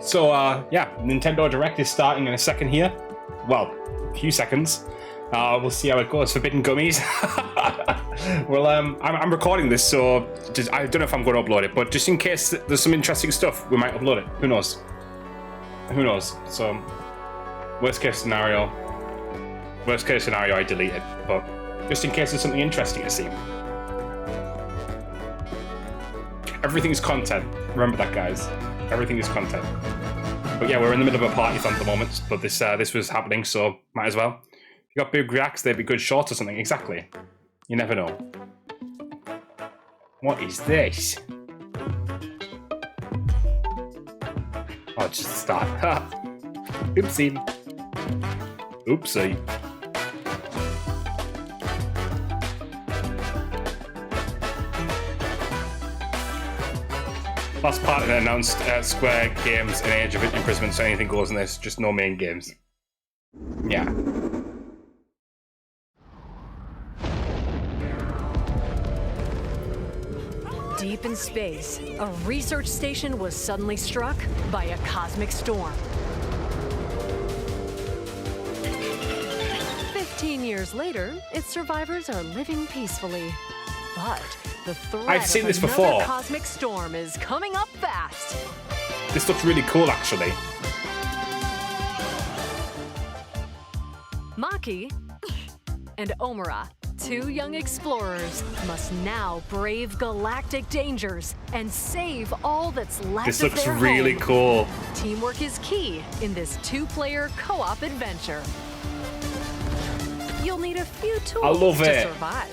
So, yeah, Nintendo Direct is starting in a second here. Well, a few seconds. We'll see how it goes. Forbidden Gummies. Well, I'm recording this, so I don't know if I'm going to upload it, but just in case there's some interesting stuff, we might upload it. Who knows? Who knows? So, worst case scenario, I delete it, but just in case there's something interesting to see. Everything's content. Remember that, guys. Everything is content. But yeah, we're in the middle of a party at the moment, but this was happening, so might as well. If you got big reacts, they'd be good shorts or something. Exactly. You never know. What is this? Oh, just start. Oopsie. Oopsie. Last part of the announced Square Games in Age of Imprisonment, so anything goes in this, just no main games. Yeah. Deep in space, a research station was suddenly struck by a cosmic storm. 15 years later, its survivors are living peacefully. But the threat I've seen of this another before. cosmic storm is coming up fast. This looks really cool, actually. Maki and Omura, two young explorers, must now brave galactic dangers and save all that's left This of looks their really home. cool. Teamwork is key in this two-player co-op adventure. You'll need a few tools love to it. survive.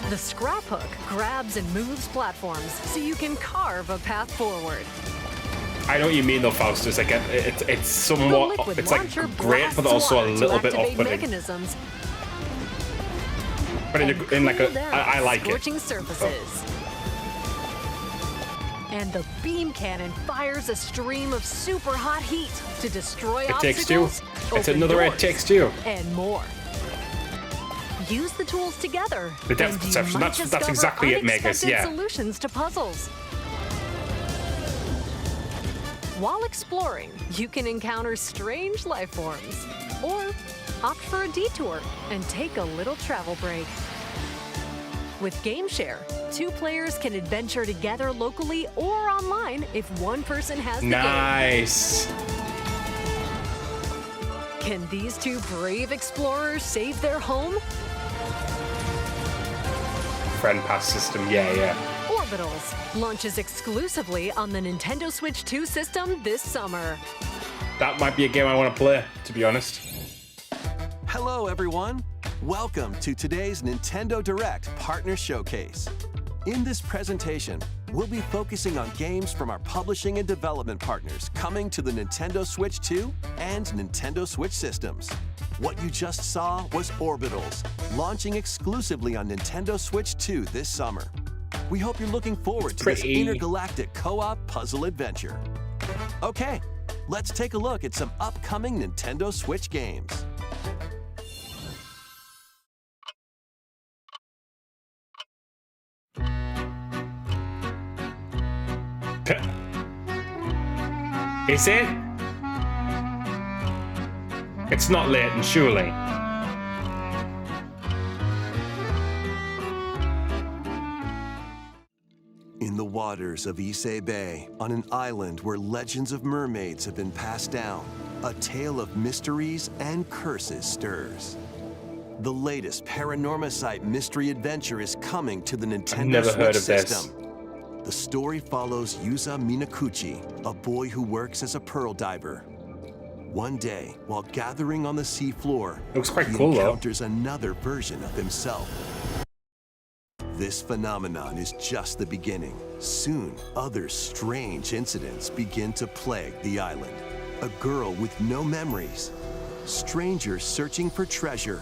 The scrap hook grabs and moves platforms so you can carve a path forward. I know what you mean, though, Faustus. I get it's The somewhat, liquid it's like launcher great, but blasts also a water to little bit activate off-putting. mechanisms But in like cool a, down I like it. scorching surfaces. And the beam cannon fires a stream of super hot heat to destroy It takes two. obstacles, It's open another It doors, Takes Two. and more. Use the tools together. The depth and you perception, might that's discover exactly it, Megas, unexpected yeah. solutions to puzzles. While exploring, you can encounter strange life forms, or opt for a detour and take a little travel break. With GameShare, two players can adventure together locally or online if one person has the Nice. game. Can these two brave explorers save their home? Friend pass system, yeah. Orbitals launches exclusively on the Nintendo Switch 2 system this summer. That might be a game I want to play, to be honest. Hello, everyone. Welcome to today's Nintendo Direct Partner Showcase. In this presentation, we'll be focusing on games from our publishing and development partners coming to the Nintendo Switch 2 and Nintendo Switch systems. What you just saw was Orbitals, launching exclusively on Nintendo Switch 2 this summer. We hope you're looking forward to this Pretty. intergalactic co-op puzzle adventure. Okay, let's take a look at some upcoming Nintendo Switch games. Is it? It's not Layton, surely. In the waters of Issei Bay, on an island where legends of mermaids have been passed down, a tale of mysteries and curses stirs. The latest Paranormacite mystery adventure is coming to the Nintendo never Switch heard of this. system. The story follows Yuza Minakuchi, a boy who works as a pearl diver. One day, while gathering on the seafloor, Looks quite he cool, though. encounters another version of himself. This phenomenon is just the beginning. Soon, other strange incidents begin to plague the island. A girl with no memories, strangers searching for treasure,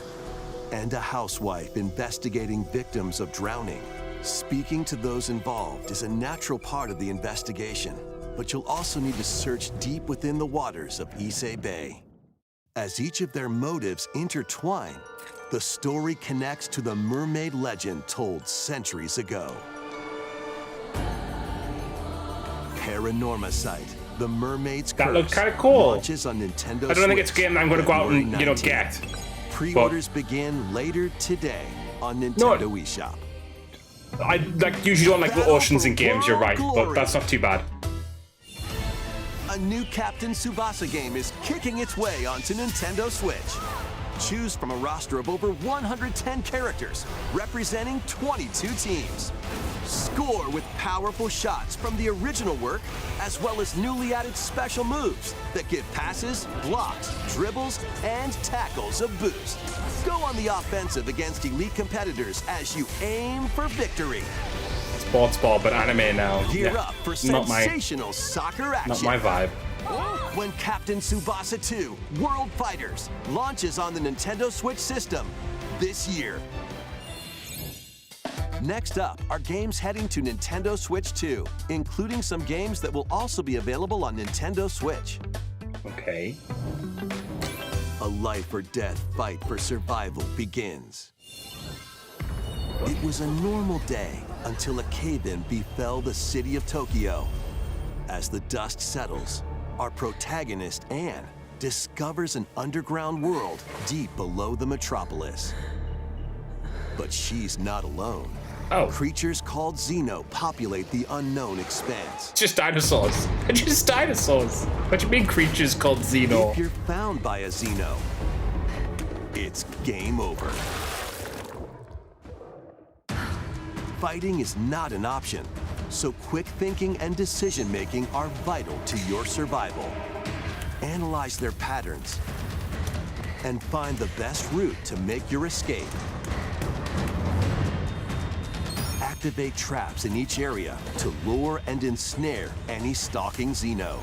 and a housewife investigating victims of drowning. Speaking to those involved is a natural part of the investigation, but you'll also need to search deep within the waters of Issei Bay. As each of their motives intertwine, the story connects to the mermaid legend told centuries ago. Paranormacite, The Mermaid's That Curse looked kind of cool. launches on Nintendo I don't think it's a Switch game that I'm going to go out and, February 19th. get. Pre-orders begin later today on Nintendo eShop. I usually don't like the Battle oceans for in games, you're right, World but Glory. that's not too bad. A new Captain Tsubasa game is kicking its way onto Nintendo Switch. Choose from a roster of over 110 characters, representing 22 teams. Score with powerful shots from the original work, as well as newly added special moves that give passes, blocks, dribbles, and tackles a boost. Go on the offensive against elite competitors as you aim for victory. Sports ball, but anime now. Gear Yeah, up for not my, sensational soccer action. not my vibe. When Captain Tsubasa 2 World Fighters launches on the Nintendo Switch system this year. Next up are games heading to Nintendo Switch 2, including some games that will also be available on Nintendo Switch. Okay. A life or death fight for survival begins. It was a normal day until a cave-in befell the city of Tokyo. As the dust settles, our protagonist, Anne, discovers an underground world deep below the metropolis. But she's not alone. Oh. Creatures called Xeno populate the unknown expanse. Just dinosaurs. Just dinosaurs. What do you mean creatures called Xeno? If you're found by a Xeno, it's game over. Fighting is not an option, so quick thinking and decision-making are vital to your survival. Analyze their patterns and find the best route to make your escape. Activate traps in each area to lure and ensnare any stalking Xeno.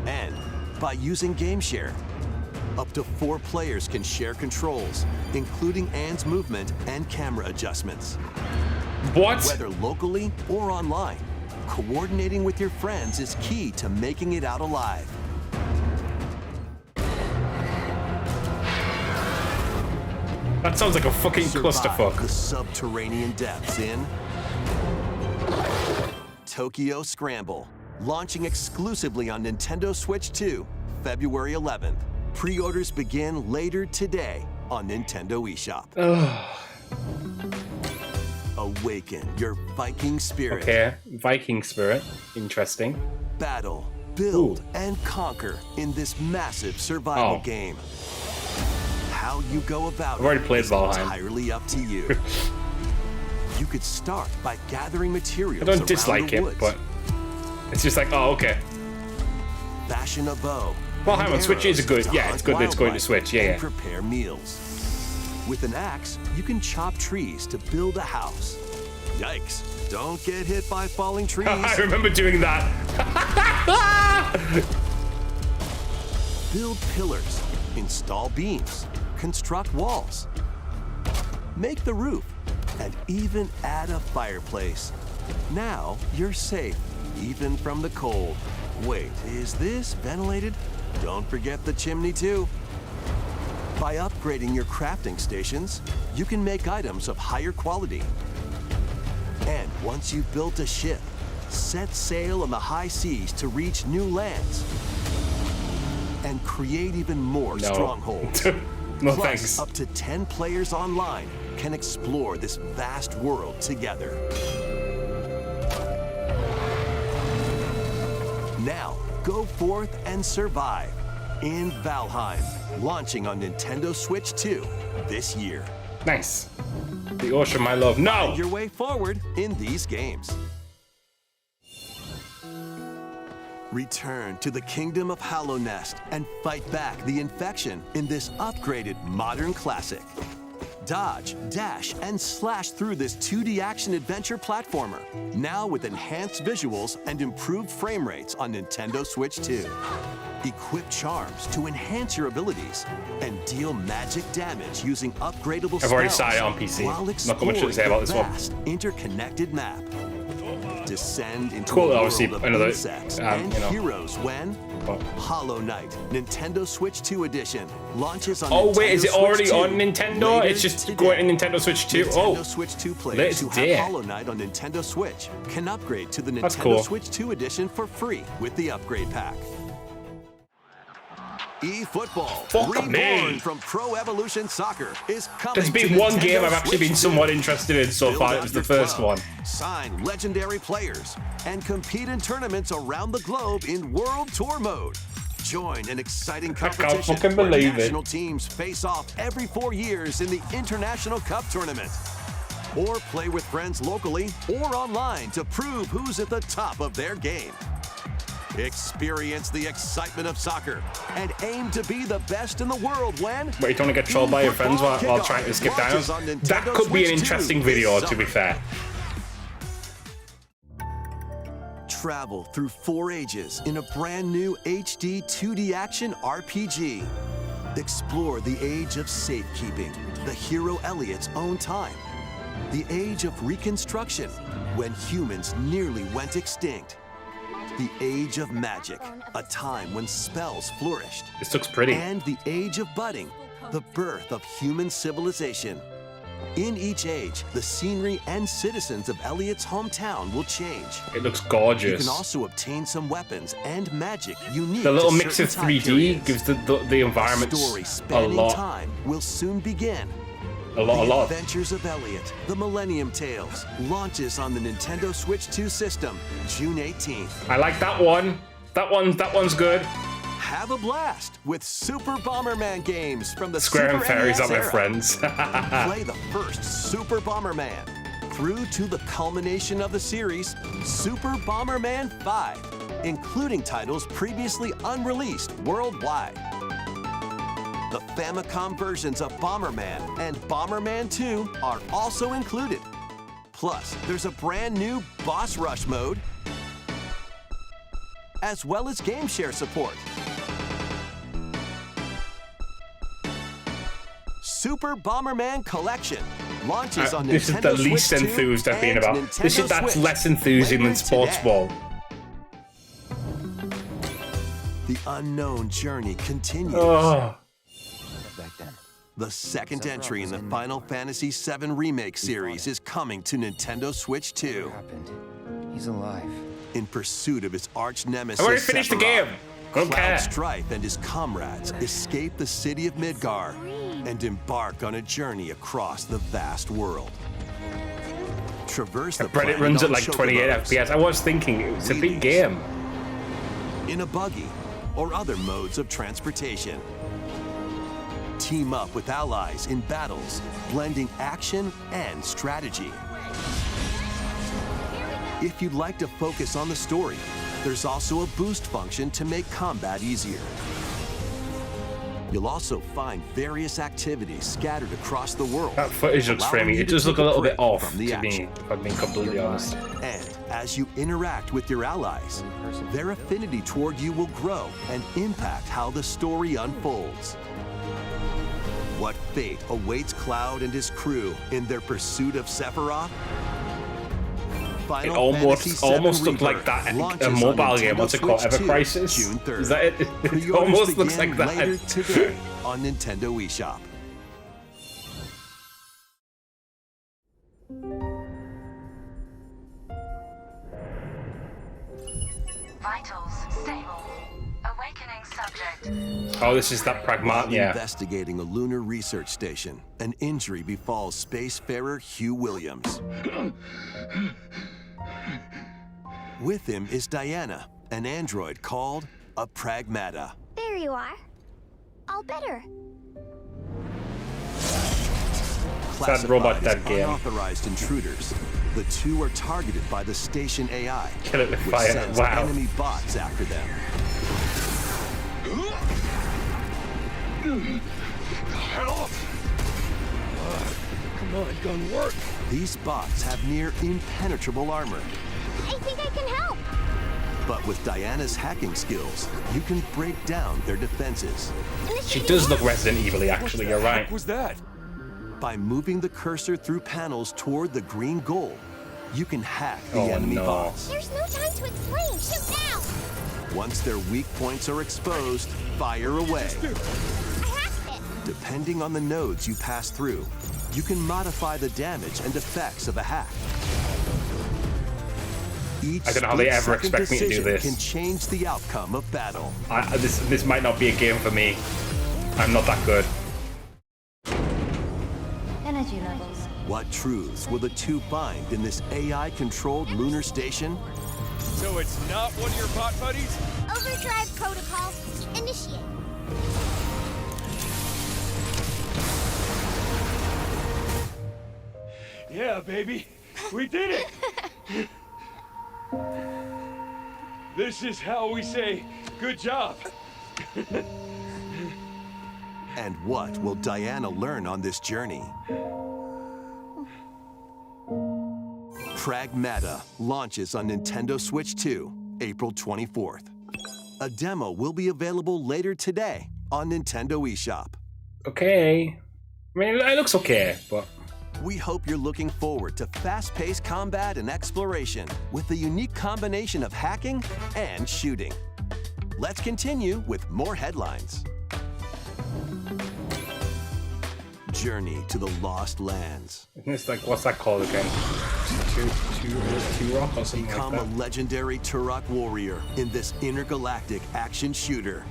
And by using GameShare, up to 4 players can share controls, including Anne's movement and camera adjustments. What? Whether locally or online, coordinating with your friends is key to making it out alive. That sounds like a fucking Survive clusterfuck. the subterranean depths in Tokyo Scramble, launching exclusively on Nintendo Switch 2, February 11th. Pre-orders begin later today on Nintendo eShop. Awaken your Viking spirit. Okay, Viking spirit. Interesting. Battle, build, Ooh. and conquer in this massive survival Oh. game. How you go about I've already it played is Valheim. entirely up to you. You could start by gathering materials I don't around dislike the it, woods. but it's just like, oh, okay. Fashion a bow. Valheim and on Switch is arrows good. to Yeah, hunt it's good that it's going to wildlife Switch. Yeah, and yeah. prepare meals. With an axe, you can chop trees to build a house. Yikes! Don't get hit by falling trees. I remember doing that. Build pillars, install beams, construct walls, make the roof, and even add a fireplace. Now you're safe, even from the cold. Wait, is this ventilated? Don't forget the chimney too. By upgrading your crafting stations, you can make items of higher quality. And once you've built a ship, set sail on the high seas to reach new lands and create even more No. strongholds. No Plus, thanks. up to 10 players online can explore this vast world together. Now, go forth and survive in Valheim, launching on Nintendo Switch 2 this year. Nice. The ocean, my love. No! Find your way forward in these games. Return to the Kingdom of Hallownest and fight back the infection in this upgraded modern classic. Dodge, dash, and slash through this 2D action adventure platformer, now with enhanced visuals and improved frame rates on Nintendo Switch 2. Equip charms to enhance your abilities and deal magic damage using upgradable spells. I've already started on PC. While Not got much to say about this one. vast, interconnected map. Descend into Cool, a obviously, world of another, insects and you know. heroes when Hollow Knight, Nintendo Switch 2 edition, launches on. Oh wait, is it Nintendo already Switch 2 on Nintendo? later It's just today. going to Nintendo Switch 2. Nintendo Oh, Switch 2 players let's who do have it. Hollow Knight on Nintendo Switch can upgrade to the That's Nintendo cool. Switch 2 edition for free with the upgrade pack. eFootball, Fuck reborn me. from Pro Evolution Soccer, is coming. there's been to one Nintendo game I've actually Switch been 2. somewhat interested in so Build far. It out was the your first club, one. sign legendary players, and compete in tournaments around the globe in World Tour mode. Join an exciting can't competition fucking where believe it. national teams face off every 4 years in the International Cup Tournament. Or play with friends locally or online to prove who's at the top of their game. Experience the excitement of soccer and aim to be the best in the world when. Wait, you don't want to get trolled by your friends while trying to skip down? That could be an interesting video, to be fair. Travel through 4 ages in a brand new HD 2D action RPG. Explore the age of safekeeping, the hero Elliot's own time. The age of reconstruction, when humans nearly went extinct. The age of magic, a time when spells flourished. This looks pretty. And the age of budding, the birth of human civilization. In each age, the scenery and citizens of Elliot's hometown will change. It looks You gorgeous. can also obtain some weapons and magic unique. The little to mix of certain time 3D periods. gives the environment Story a spanning lot. time will soon begin. A lot. The Adventures of Elliot, The Millennium Tales, launches on the Nintendo Switch 2 system, June 18th. I like that one. That one's good. Have a blast with Super Bomberman games from the Square and Super Fairies NES are my era. friends. Play the first Super Bomberman through to the culmination of the series, Super Bomberman 5, including titles previously unreleased worldwide. The Famicom versions of Bomberman and Bomberman 2 are also included. Plus, there's a brand new Boss Rush mode, as well as game share support. Super Bomberman Collection launches on This is Nintendo the least Switch 2 enthused I've been and about. Nintendo That's Switch less enthusing than later Sports today. Ball. The unknown journey continues. Oh, Back then. The second entry in the Final Fantasy VII Remake series is coming to Nintendo Switch 2. What happened? He's alive. In pursuit of his arch nemesis, I already finished the Sephiroth, game. I don't Cloud care. Strife and his comrades escape the city of Midgar and embark on a journey across the vast world. Traverse the But it planet runs at on like 28 chocobos, FPS. I was thinking it was a big Wheelies. game. in a buggy, or other modes of transportation. Team up with allies in battles, blending action and strategy. If you'd like to focus on the story, there's also a boost function to make combat easier. You'll also find various activities scattered across the world. That footage looks allowing framing. you It to does look take a little break bit off from the to me, action. if I'm being completely honest. And as you interact with your allies, their affinity toward you will grow and impact how the story unfolds. What fate awaits Cloud and his crew in their pursuit of Sephiroth? It Final almost Fantasy VII looked like Rebirth that a launches on mobile game. Nintendo What's it called? Switch Ever 2, Crisis? June 3rd. Is that it? It Pre-orders almost looks like begin later that. today on Nintendo eShop. Vitals stable. Awakening subject. Oh, this is that pragmatic. Yeah. Investigating a lunar research station, an injury befalls spacefarer Hugh Williams. With him is Diana, an android called a Pragmata. There you are. All better. Classified robot as dead game. unauthorized intruders, the two are targeted by the station AI, Kill it with which fire. sends Wow. enemy bots after them. Come on, gun work. These bots have near impenetrable armor, I think I can help. but with Diana's hacking skills, you can break down their defenses. She does look Resident Evil-y, actually. You're right. What was that? By moving the cursor through panels toward the green goal, you can hack the Oh, enemy no. bots. There's no time to explain. Shoot now. Once their weak points are exposed, fire away. I hacked it. Depending on the nodes you pass through, you can modify the damage and effects of a hack. Each I don't know how they ever expect me to do this. Can change the outcome of battle. This might not be a game for me. I'm not that good. Energy levels. What truths will the two find in this AI-controlled lunar station? So it's not one of your bot buddies? Overdrive protocol. Initiate. Yeah, baby. We did it! This is how we say, good job. And what will Diana learn on this journey? Pragmata launches on Nintendo Switch 2, April 24th. A demo will be available later today on Nintendo eShop. Okay. I mean, it looks okay, but... We hope you're looking forward to fast-paced combat and exploration with a unique combination of hacking and shooting. Let's continue with more headlines. Journey to the Lost Lands. Isn't this like, what's that called again? Turok or something Become like a that? legendary Turok warrior in this intergalactic action shooter.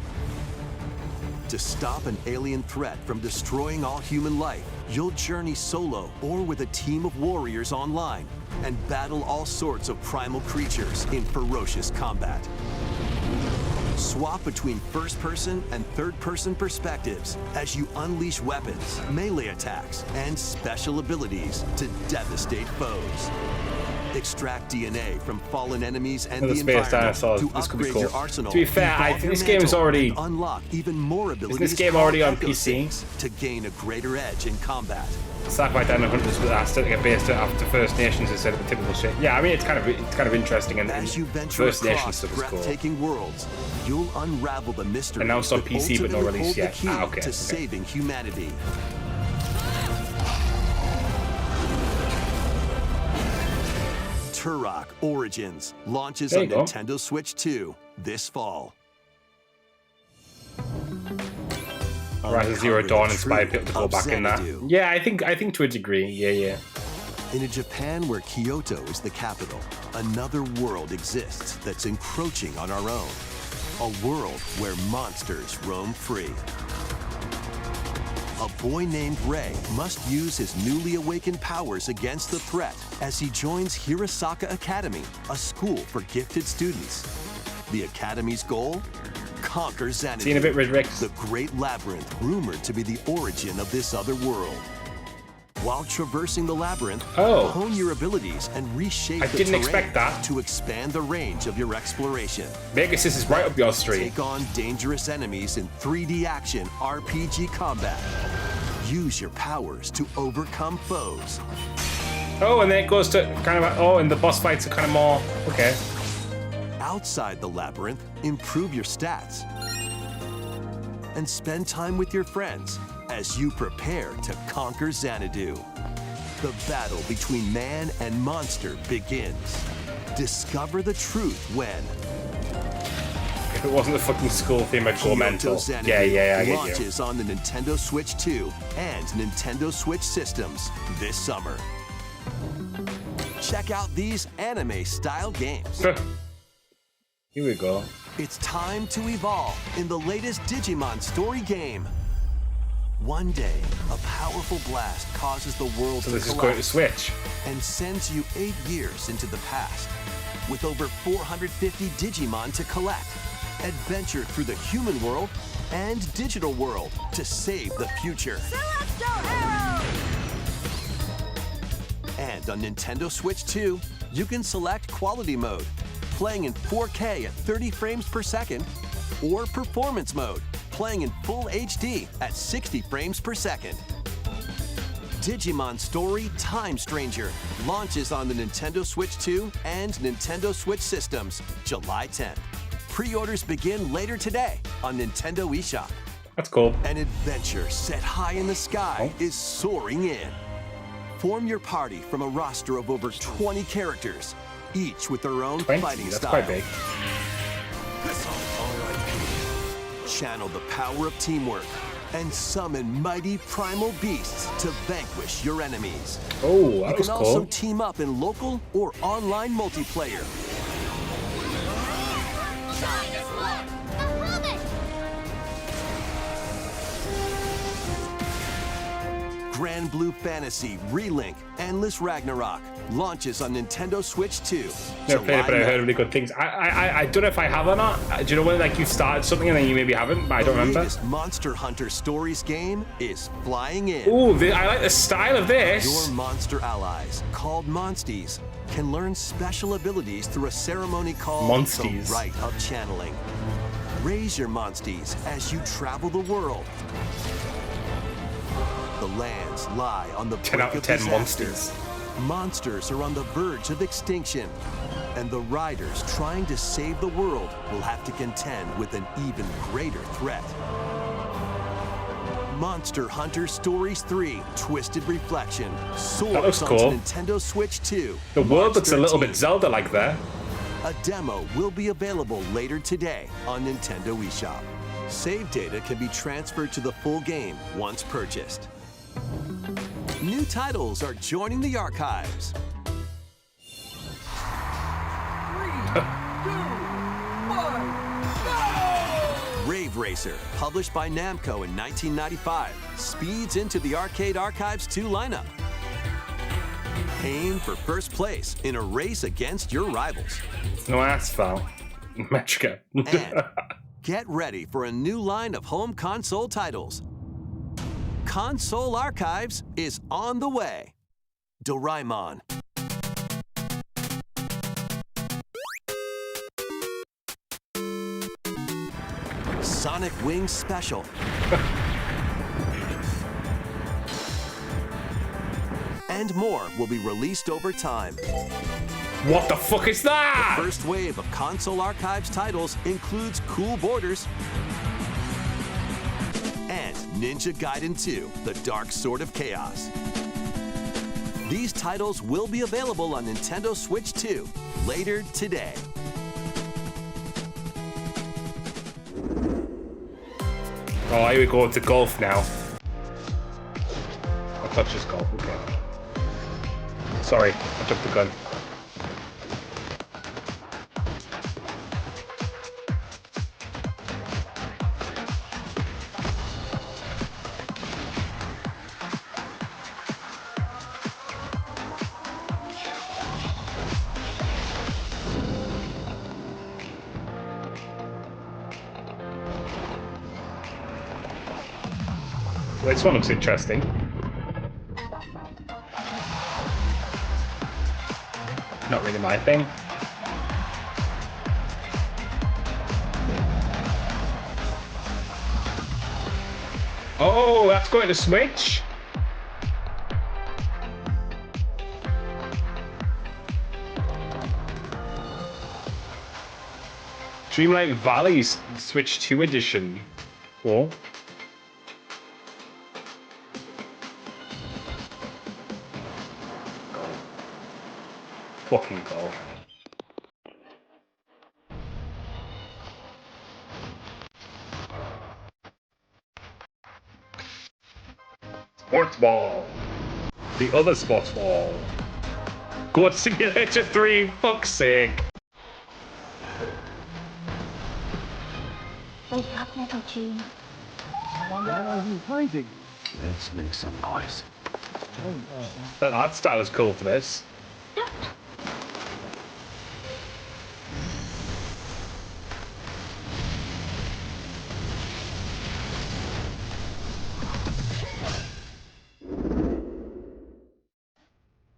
To stop an alien threat from destroying all human life, you'll journey solo or with a team of warriors online and battle all sorts of primal creatures in ferocious combat. Swap between first-person and third-person perspectives as you unleash weapons, melee attacks, and special abilities to devastate foes. Extract DNA from fallen enemies and the Space environment dinosaurs. to This could be upgrade cool. your arsenal. To be fair, I Evolve think your this game is mantle, already- and unlock even more abilities. this game already on called PC? eco-sticks to gain a greater edge in combat. Sci-fi Dino Hunters with aesthetic based after First Nations instead of the typical shit. Yeah, I mean it's kind of interesting and As you venture First Nations across stuff is cool. breathtaking worlds, you'll unravel the mystery Announced on that PC but not ultimately released hold yet. the key Ah, okay, to okay. saving humanity. Turok Origins launches There on you go. Nintendo Switch 2 this fall. Horizon Zero Dawn inspired people to go back in that. Xanadu. Yeah, I think to a degree. Yeah. In a Japan where Kyoto is the capital, another world exists that's encroaching on our own. A world where monsters roam free. A boy named Rei must use his newly awakened powers against the threat as he joins Hirosaka Academy, a school for gifted students. The Academy's goal? Conquer Xanadu, Seen a bit with Rick. the great labyrinth rumored to be the origin of this other world. While traversing the labyrinth, hone your abilities and reshape I the didn't terrain expect that. to expand the range of your exploration. Vegas, this is right up your street. Take on dangerous enemies in 3D action RPG combat. Use your powers to overcome foes. Oh, and then it goes to kind of and the boss fights are kind of more okay. Outside the labyrinth, improve your stats. And spend time with your friends as you prepare to conquer Xanadu. The battle between man and monster begins. Discover the truth when If it wasn't the fucking school theme, I'd go mental. Xanadu Yeah, I get you. launches on the Nintendo Switch 2 and Nintendo Switch systems this summer. Check out these anime-style games. Here we go. It's time to evolve in the latest Digimon story game. One day, a powerful blast causes the world So to this is going to collapse switch. and sends you 8 years into the past. With over 450 Digimon to collect, adventure through the human world and digital world to save the future. And on Nintendo Switch 2, you can select Quality Mode, playing in 4K at 30 frames per second, or Performance Mode, playing in full HD at 60 frames per second. Digimon Story Time Stranger launches on the Nintendo Switch 2 and Nintendo Switch systems July 10th. Pre-orders begin later today on Nintendo eShop. That's cool. An adventure set high in the sky is soaring in. Form your party from a roster of over 20 characters, each with their own 20? fighting That's style. quite big. This channel the power of teamwork and summon mighty primal beasts to vanquish your enemies. Oh, You that was can also cool. team up in local or online multiplayer. Grand Blue Fantasy Relink Endless Ragnarok launches on Nintendo Switch 2. Never played it, but I July heard really good things. I don't know if I have or not. Do you know when like you started something and then you maybe haven't? But I don't The remember. latest Monster Hunter Stories game is flying in. Ooh, I like the style of this. Your monster allies, called Monsties, can learn special abilities through a ceremony called Monsties. the Rite of Channeling. Raise your Monsties as you travel the world. The lands lie on the 10 brink out of of 10 disaster. monsters. Monsters are on the verge of extinction, and the riders trying to save the world will have to contend with an even greater threat. Monster Hunter Stories 3 Twisted Reflection soars looks onto cool. Nintendo Switch 2. The world looks a March little bit 13th. Zelda-like there. A demo will be available later today on Nintendo eShop. Save data can be transferred to the full game once purchased. New titles are joining the archives. 3, 2, 1, go! Rave Racer, published by Namco in 1995, speeds into the Arcade Archives 2 lineup. Aim for first place in a race against your rivals. No asphalt. Metrica. And get ready for a new line of home console titles. Console Archives is on the way. Doraemon. Sonic Wings Special. And more will be released over time. What the fuck is that? First wave of Console Archives titles includes Cool Borders and Ninja Gaiden 2, The Dark Sword of Chaos. These titles will be available on Nintendo Switch 2 later today. Oh, here we go to golf now. I thought just golf, okay. Sorry, I took the gun. This one looks interesting. Not really my thing. Oh, that's going to Switch. Dreamlight Valley's Switch 2 edition. Cool. Fucking goal. Sports ball. The other sports ball. God Simulator 3, fuck's sake. Let's make some noise. That art style is cool for this.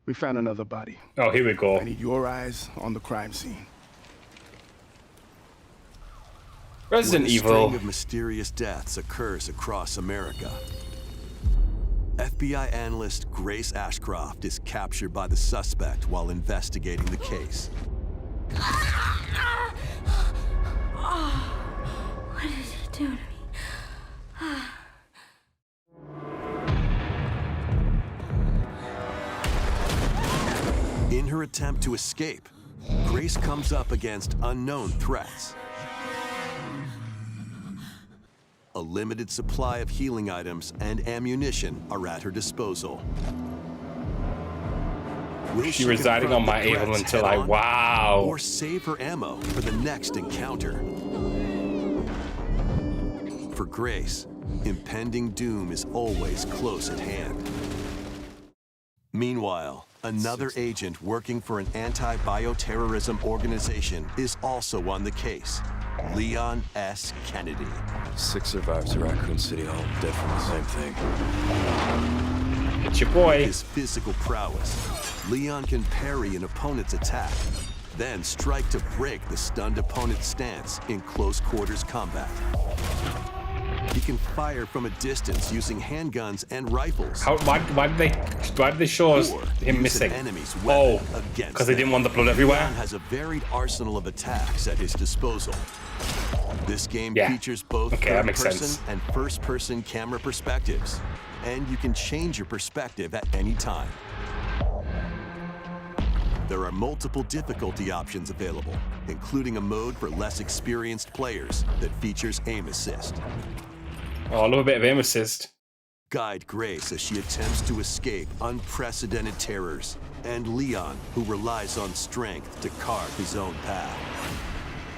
We found another body. Oh, here we go. I need your eyes on the crime scene. Resident When a Evil. string of mysterious deaths occurs across America, FBI analyst Grace Ashcroft is captured by the suspect while investigating the case. What did he do to me? In her attempt to escape, Grace comes up against unknown threats. A limited supply of healing items and ammunition are at her disposal. Will She residing on my evil until I... Wow. Or save her ammo for the next encounter? For Grace, impending doom is always close at hand. Meanwhile, another agent working for an anti-bioterrorism organization is also on the case. Leon S. Kennedy. 6 survivors of Raccoon City, all dead from the same thing. It's your boy. His physical prowess, Leon can parry an opponent's attack, then strike to break the stunned opponent's stance in close quarters combat. He can fire from a distance using handguns and rifles. Why did they show us him missing? Oh, because they didn't want the blood everywhere. Leon has a varied arsenal of attacks at his disposal. This game features both third-person and first-person camera perspectives, and you can change your perspective at any time. There are multiple difficulty options available, including a mode for less experienced players that features aim assist. Oh, a little bit of aim assist. Guide Grace as she attempts to escape unprecedented terrors, and Leon, who relies on strength to carve his own path.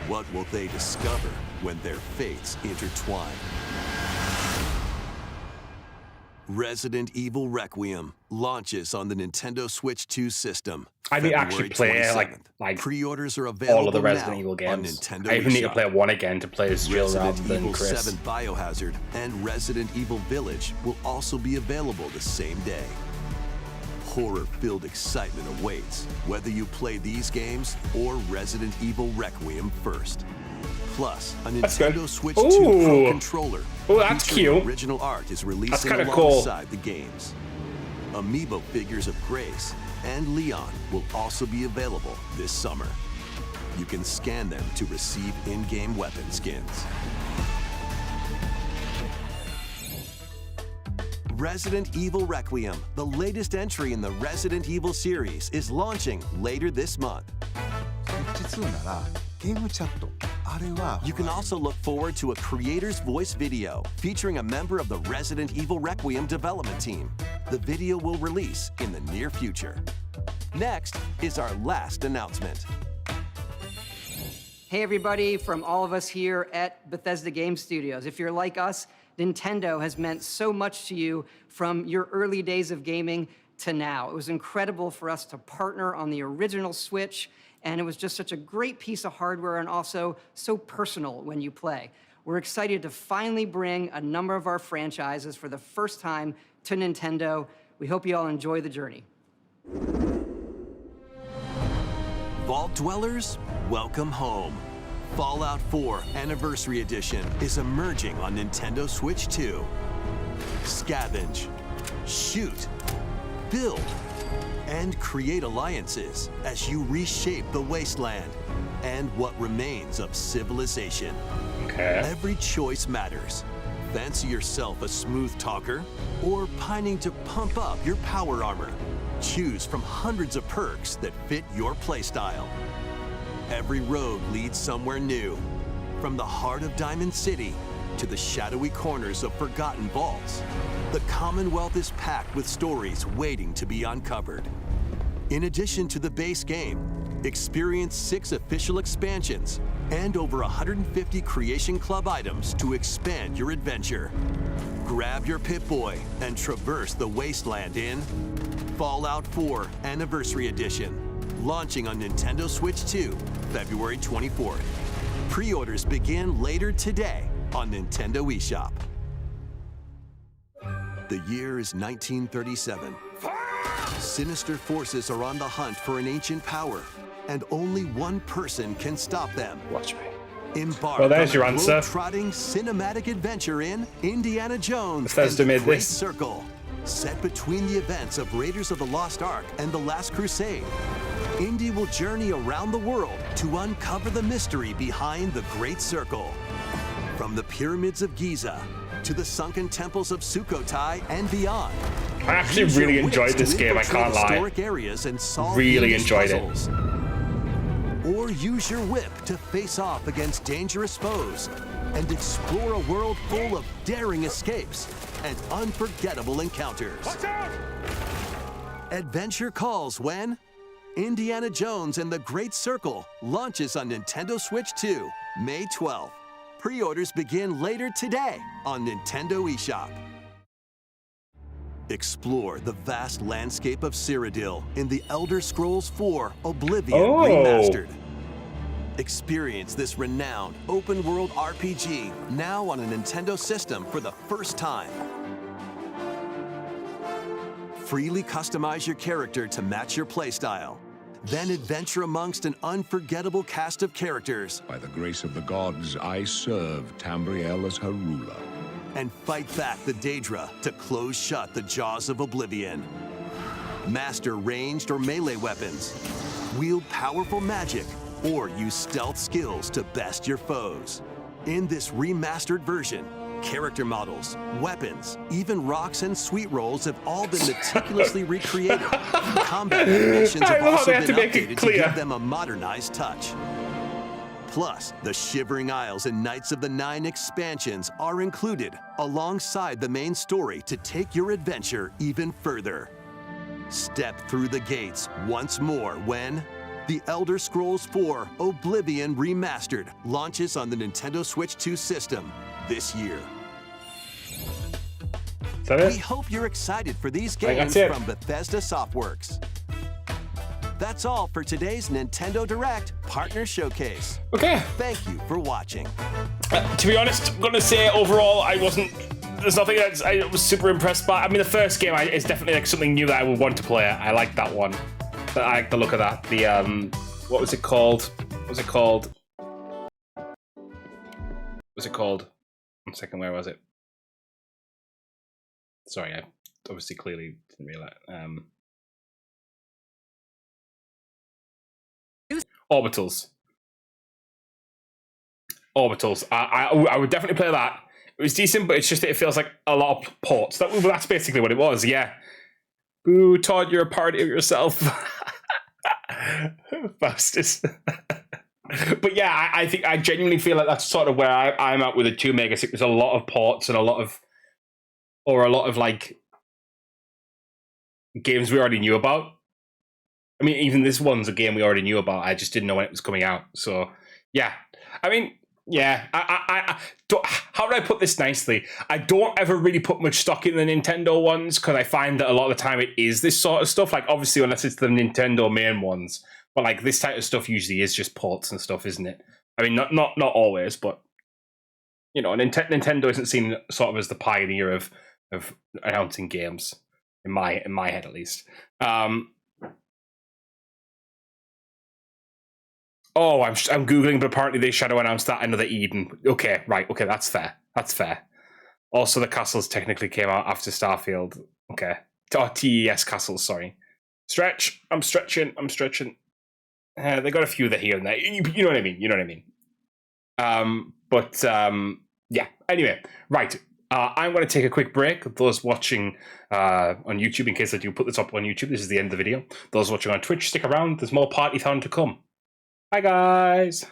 What will they discover when their fates intertwine? Resident Evil Requiem launches on the Nintendo Switch 2 system. I need to actually play like pre-orders are available all of the Resident now Evil games. on Nintendo I even need to eShop. play one again to play as Jill rather Resident than Evil Chris. 7 Biohazard and Resident Evil Village will also be available the same day. Horror-filled excitement awaits, whether you play these games or Resident Evil Requiem first. Plus, a Nintendo Switch 2 Pro controller that's featuring cute. original art is releasing alongside the games. Amiibo figures of Grace and Leon will also be available this summer. You can scan them to receive in-game weapon skins. Resident Evil Requiem, the latest entry in the Resident Evil series, is launching later this month. You can also look forward to a creator's voice video featuring a member of the Resident Evil Requiem development team. The video will release in the near future. Next is our last announcement. Hey everybody, from all of us here at Bethesda Game Studios. If you're like us, Nintendo has meant so much to you from your early days of gaming to now. It was incredible for us to partner on the original Switch, and it was just such a great piece of hardware and also so personal when you play. We're excited to finally bring a number of our franchises for the first time to Nintendo. We hope you all enjoy the journey. Vault Dwellers, welcome home. Fallout 4 Anniversary Edition is emerging on Nintendo Switch 2. Scavenge, shoot, build, and create alliances as you reshape the wasteland and what remains of civilization. Every choice matters. Fancy yourself a smooth talker or pining to pump up your power armor? Choose from hundreds of perks that fit your playstyle. Every road leads somewhere new, from the heart of Diamond City to the shadowy corners of forgotten vaults. The Commonwealth is packed with stories waiting to be uncovered. In addition to the base game, experience 6 official expansions and over 150 Creation Club items to expand your adventure. Grab your Pip-Boy and traverse the wasteland in Fallout 4 Anniversary Edition, launching on Nintendo Switch 2, February 24th. Pre-orders begin later today on Nintendo eShop. The year is 1937. Sinister forces are on the hunt for an ancient power, and only one person can stop them. Watch me. Embark Well, there's on your a answer. globe-trotting cinematic adventure in Indiana Jones Bethesda and the made Great this. Circle, set between the events of Raiders of the Lost Ark and The Last Crusade. Indy will journey around the world to uncover the mystery behind the Great Circle. From the pyramids of Giza to the sunken temples of Sukhothai and beyond. I actually Use your really wits enjoyed to this game, I infiltrate can't lie. historic areas and solve Really English enjoyed it. puzzles. Or use your whip to face off against dangerous foes. and explore a world full of daring escapes and unforgettable encounters. Watch out! Adventure calls when Indiana Jones and the Great Circle launches on Nintendo Switch 2, May 12th. Pre-orders begin later today on Nintendo eShop. Explore the vast landscape of Cyrodiil in The Elder Scrolls IV Oblivion Remastered. Experience this renowned open-world RPG now on a Nintendo system for the first time. Freely customize your character to match your playstyle. Then adventure amongst an unforgettable cast of characters. By the grace of the gods, I serve Tambriel as her ruler. And fight back the Daedra to close shut the jaws of Oblivion. Master ranged or melee weapons. Wield powerful magic or use stealth skills to best your foes. In this remastered version, character models, weapons, even rocks and sweet rolls have all been meticulously recreated. Combat animations have also been updated to give them a modernized touch. Plus, the Shivering Isles and Knights of the Nine expansions are included alongside the main story to take your adventure even further. Step through the gates once more when The Elder Scrolls IV Oblivion Remastered launches on the Nintendo Switch 2 system this year. Is that it? We hope you're excited for these Right, games that's it. from Bethesda Softworks. That's all for today's Nintendo Direct Partner Showcase. Okay. Thank you for watching. To be honest, I'm gonna say overall, there's nothing that I was super impressed by. I mean, the first game is definitely like something new that I would want to play. I like that one. But I like the look of that. The what was it called? What was it called? What's it called? 1 second, where was it? Sorry, I obviously clearly didn't realize. Orbitals. Orbitals. I would definitely play that. It was decent, but it's just that it feels like a lot of ports. That's basically what it was, yeah. Boo, Todd, you're a party of yourself. Fastest. But yeah, I think I genuinely feel like that's sort of where I'm at with the 2 megas. It was a lot of ports and a lot of like games we already knew about. I mean, even this one's a game we already knew about. I just didn't know when it was coming out. So yeah, I mean, yeah. I don't, how do I put this nicely? I don't ever really put much stock in the Nintendo ones because I find that a lot of the time it is this sort of stuff. Like obviously, unless it's the Nintendo main ones. But like this type of stuff usually is just ports and stuff, isn't it? I mean, not always, but you know, Nintendo isn't seen sort of as the pioneer of announcing games in my head at least. Oh, I'm googling, but apparently they shadow announced that Another Eden. Okay, right. Okay, that's fair. That's fair. Also, the castles technically came out after Starfield. Okay, TES castles. Sorry. Stretch. I'm stretching. They got a few that here and there. You know what I mean. Yeah. Anyway, right. I'm going to take a quick break. Those watching on YouTube, in case I do put this up on YouTube, this is the end of the video. Those watching on Twitch, stick around. There's more Party Town to come. Bye, guys.